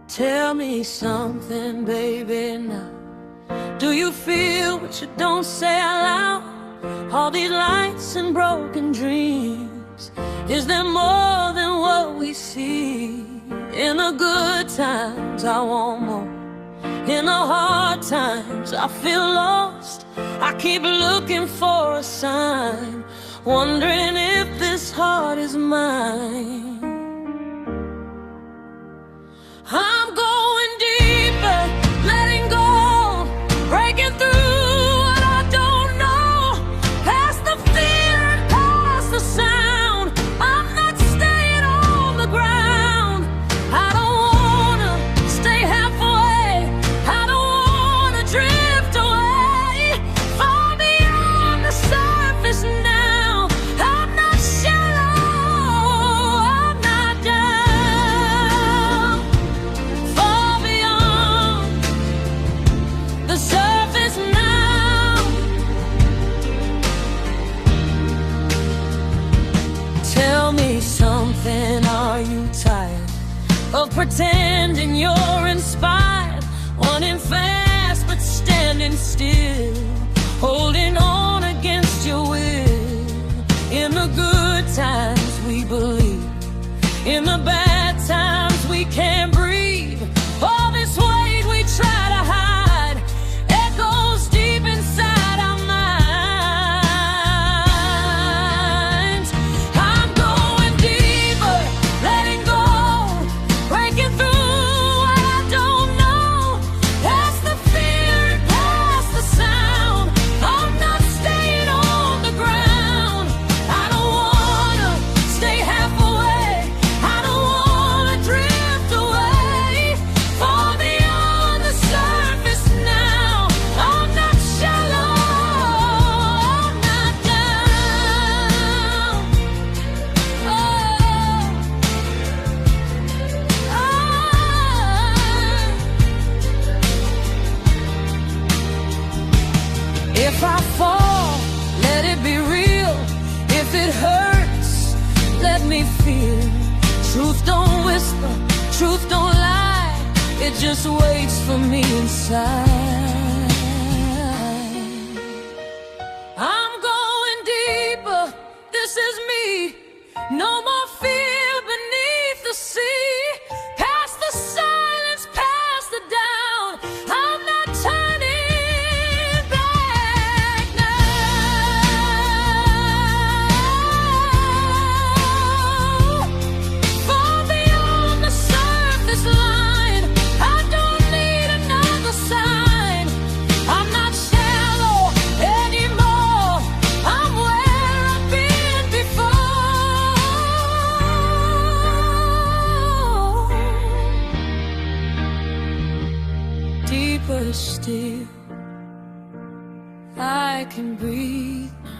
Tell me something, baby, now. Do you feel what you don't say out loud? All these lights and broken dreams, is there more than what we see? In the good times I want more, in the hard times I feel lost. I keep looking for a sign, wondering if this heart is mine. I'm going deeper, letting go, breaking through what I don't know, past the fear and past the sound. I'm not staying on the ground. I don't wanna stay halfway, I don't wanna drift away, far beyond the surface now. I'm not shallow, I'm not down, far beyond the surface now. Tell me something, are you tired of pretending you're inspired, wanting fast but standing still, holding on against your will? In the good times we believe, in the bad times we can't breathe. All this weight we try to hide echoes deep inside our minds. I'm going deeper, letting go, breaking through what I don't know, past the fear and past the sound. I'm not staying on the ground. I don't wanna stay halfway, I don't wanna drift away, far beyond the surface now. I'm not shallow, I'm not down. If I fall, let it be real. If it hurts, let me feel. Truth don't whisper, truth don't lie, it just waits for me inside. I'm going deeper, this is me. No more fear beneath the sea, past the silence, past the doubt. I'm not turning back now. Far beyond the surface line, I don't need another sign. I'm not shallow anymore, I'm where I've been before. Deeper still, I can breathe now.